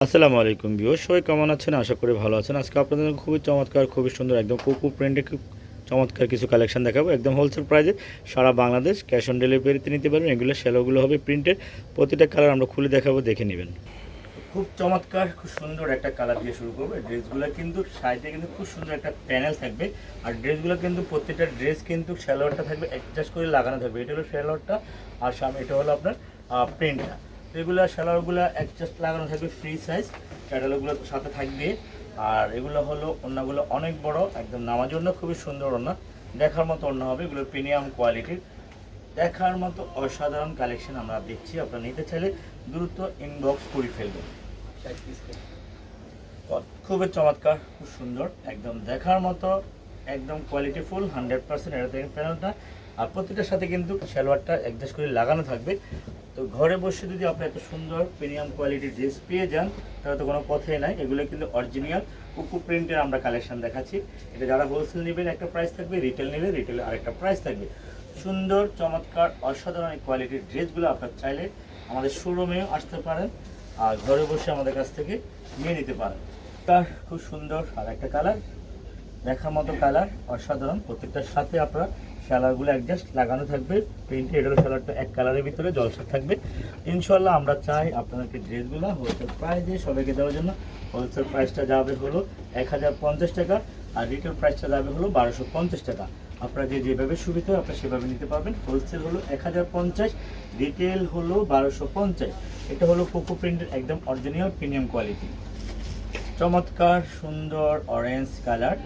আসসালামু আলাইকুম ভিউয়ার্স, সবাই কেমন আছেন? আশা করি ভালো আছেন। আজকে আপনাদের জন্য খুবই চমৎকার, খুবই সুন্দর একদম কোকো প্রিন্টে খুব চমৎকার কিছু কালেকশন দেখাবো একদম হোলসেল প্রাইসে। সারা বাংলাদেশ ক্যাশ অন ডেলিভারিতে নিতে পারবেন। এগুলো শ্যালোগুলো হবে প্রিন্টের, প্রতিটা কালার আমরা খুলে দেখাবো, দেখে নেবেন। খুব চমৎকার, খুব সুন্দর একটা কালার দিয়ে শুরু করবো। ড্রেসগুলো কিন্তু সাইডে কিন্তু খুব সুন্দর একটা প্যানেল থাকবে। আর ড্রেসগুলো কিন্তু প্রত্যেকটা ড্রেস কিন্তু শ্যালোয়ারটা থাকবে অ্যাডজাস্ট করে লাগানো থাকবে। এটা হলো শ্যালোয়ারটা, আর সামনে এটা হলো আপনার প্রিন্টটা। এগুলো শ্যালোয়ারগুলো অ্যাডজাস্ট লাগানো থাকবে ফ্রি সাইজ, ক্যাটালগুলো সাথে থাকবে। আর এগুলো হলো ওড়নাগুলো অনেক বড়, একদম নামার জন্য খুবই সুন্দর ওড়না, দেখার মতো ওড়না হবে। এগুলো প্রিমিয়াম কোয়ালিটির, দেখার মতো অসাধারণ কালেকশন আমরা দেখছি। আপনারা নিতে চাইলে দ্রুত ইনবক্স করে ফেলবেন। খুবই চমৎকার, খুব সুন্দর, একদম দেখার মতো, একদম কোয়ালিটিফুল 100%। এটা দেখেন প্যানেলটা, আর প্রতিটার সাথে কিন্তু সালোয়ারটা অ্যাডজাস্ট করে লাগানো থাকবে। তো ঘরে বসে যদি আপনি এত সুন্দর প্রিমিয়াম কোয়ালিটির ড্রেস পেয়ে যান, তাহলে তো কোনো কথাই নাই। এগুলো কিন্তু অরিজিনাল কুকু প্রিন্টের আমরা কালেকশন দেখাচ্ছি। এটা যারা হোলসেল নেবেন একটা প্রাইস থাকবে, রিটেল নেবে রিটেলে আরেকটা প্রাইস থাকবে। সুন্দর চমৎকার অসাধারণ এই কোয়ালিটির ড্রেসগুলো আপনার চাইলে আমাদের শোরুমেও আসতে পারেন, আর ঘরে বসে আমাদের কাছ থেকে নিয়ে নিতে পারেন। তার খুব সুন্দর আর একটা কালার, দেখার মতো কালার, অসাধারণ। প্রত্যেকটার সাথে আপনার শালারগুলো অ্যাডজাস্ট লাগানো থাকবে প্রিন্টে। এটা হলো শালারটা এক কালারের ভিতরে জলসা থাকবে। ইনশাল্লাহ আমরা চাই আপনাদেরকে ড্রেসগুলো হোলসেল প্রাইসে সবাইকে দেওয়ার জন্য। হোলসেল প্রাইসটা যাবে হলো 1050 টাকা, আর রিটেল প্রাইসটা যাবে হলো 1250 টাকা। আপনারা যেভাবে সুবিধা হয় আপনারা সেভাবে নিতে পারবেন। হোলসেল হলো 1050, রিটেল হলো 1250। এটা হলো কোকো প্রিন্টের একদম অরিজিনাল প্রিমিয়াম কোয়ালিটি। চমৎকার সুন্দর অরেঞ্জ কালার,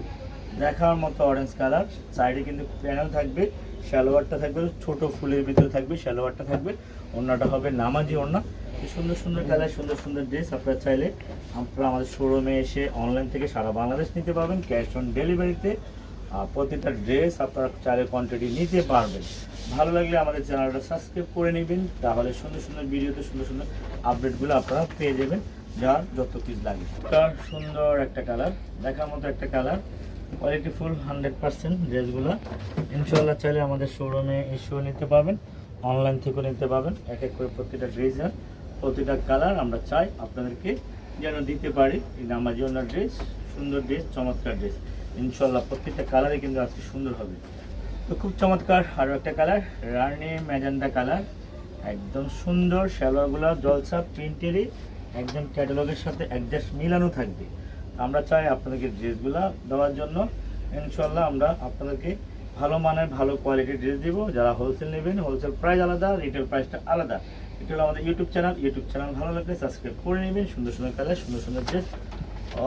দেখার মতো অরেঞ্জ কালার। সাইডে কিন্তু প্যানেল থাকবে, সালোয়ারটা থাকবে ছোট ফুলের ভিতরে থাকবে, সালোয়ারটা থাকবে, ওড়নাটা হবে নামাজি ওড়না। সুন্দর সুন্দর কালার, সুন্দর সুন্দর ড্রেস আপনারা চাইলে আপনারা আমাদের শোরুমে এসে অনলাইন থেকে সারা বাংলাদেশ নিতে পারবেন ক্যাশ অন ডেলিভারিতে। প্রতিটা ড্রেস আপনারা চাইলে কোয়ান্টিটি নিতে পারবেন। ভালো লাগলে আমাদের চ্যানেলটা সাবস্ক্রাইব করে নেবেন, তাহলে সুন্দর সুন্দর ভিডিওতে সুন্দর সুন্দর আপডেটগুলো আপনারা পেয়ে যাবেন, যার যত পিস লাগে। তার সুন্দর একটা কালার, দেখার মতো একটা কালার, কোয়ালিটিফুল 100% ড্রেসগুলো। ইনশাল্লাহ চাইলে আমাদের শোরুমে এসেও নিতে পারবেন, অনলাইন থেকেও নিতে পারবেন। এক এক করে প্রতিটা ড্রেস আর প্রতিটা কালার আমরা চাই আপনাদেরকে যেন দিতে পারি। এই নামাজি ওনার ড্রেস, সুন্দর ড্রেস, চমৎকার ড্রেস। ইনশাল্লাহ প্রত্যেকটা কালারই কিন্তু আজকে সুন্দর হবে। তো খুব চমৎকার আরও একটা কালার, রানি ম্যাজেন্ডা কালার, একদম সুন্দর। সালোয়ারগুলো জলসা প্রিন্টেরই, একদম ক্যাটালগের সাথে অ্যাডজাস্ট মিলানো থাকবে। আমরা চাই আপনাদেরকে ড্রেসগুলো দেওয়ার জন্য। ইনশাল্লাহ আমরা আপনাদেরকে ভালো মানের ভালো কোয়ালিটির ড্রেস দেবো। যারা হোলসেল নেবেন হোলসেল প্রাইস আলাদা, রিটেল প্রাইসটা আলাদা। এটা হলো আমাদের ইউটিউব চ্যানেল ভালো লাগলে সাবস্ক্রাইব করে নেবেন। সুন্দর সুন্দর কালার, সুন্দর সুন্দর ড্রেস,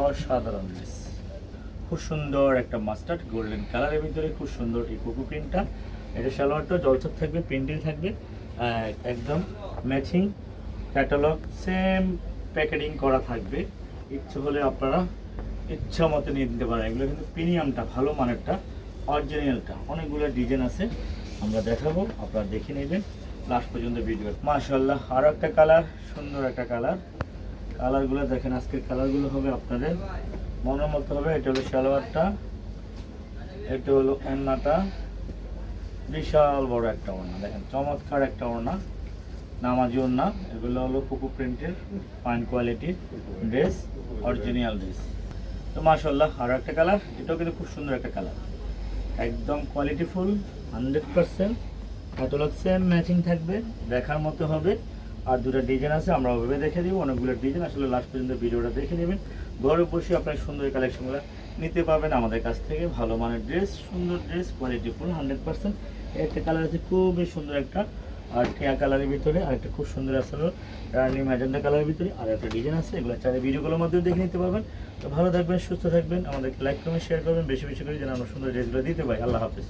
অসাধারণ ড্রেস। খুব সুন্দর একটা মাস্টার্ড গোল্ডেন কালারের ভিতরে খুব সুন্দর এই কোকো প্রিন্টটা। এটা সালোয়ারটা জলছক থাকবে, প্রিন্টিং থাকবে, একদম ম্যাচিং ক্যাটালগ সেম প্যাকেটিং করা থাকবে। ইচ্ছে হলে আপনারা ইচ্ছা মতো নিয়ে দিতে পারেন। এগুলো কিন্তু প্রিমিয়ামটা, ভালো মানেরটা, অরিজিনালটা। অনেকগুলো ডিজাইন আছে, আমরা দেখাবো, আপনারা দেখে নেবেন লাস্ট পর্যন্ত ভিডিও। মাশাআল্লাহ আরও একটা কালার, সুন্দর একটা কালার। কালারগুলো দেখেন, আজকের কালারগুলো হবে আপনাদের মনের মতো হবে। এটা হলো সালোয়ারটা, এটা হলো ওড়নাটা, বিশাল বড় একটা ওড়না, দেখেন চমৎকার একটা ওড়না, নামাজি ওড়না। এগুলো হলো কোকো প্রিন্টের ফাইন কোয়ালিটির ড্রেস, অরিজিনাল ড্রেস। তো মাশাআল্লাহ আরও একটা কালার, এটাও কিন্তু খুব সুন্দর একটা কালার, একদম কোয়ালিটিফুল 100%। ক্যাটালগ সেম ম্যাচিং থাকবে, দেখার মতো হবে। আর দুটো ডিজাইন আছে, আমরা ওভাবে দেখে দিব। অনেকগুলো ডিজাইন, আসলে লাস্ট পর্যন্ত ভিডিওটা দেখে নেবেন। ঘরে বসে আপনার সুন্দর কালেকশনগুলো নিতে পারবেন আমাদের কাছ থেকে। ভালো মানের ড্রেস, সুন্দর ড্রেস, কোয়ালিটিফুল 100%। একটা কালার আছে খুবই সুন্দর একটা, আর টিয়া কালারের ভিতরে, আর একটা খুব সুন্দর আসলে রানি ম্যাজেন্ডা কালারের ভিতরে, আর একটা ডিজাইন আছে। এগুলো চাইলে ভিডিওগুলোর মধ্যেও দেখে নিতে পারবেন। তো ভালো থাকবেন, সুস্থ থাকবেন, আমাদেরকে লাইক করবেন, শেয়ার করবেন বেশি বেশি করে, যেন আমরা সুন্দর ড্রেসগুলো দিতে পারি। আল্লাহ হাফেজ।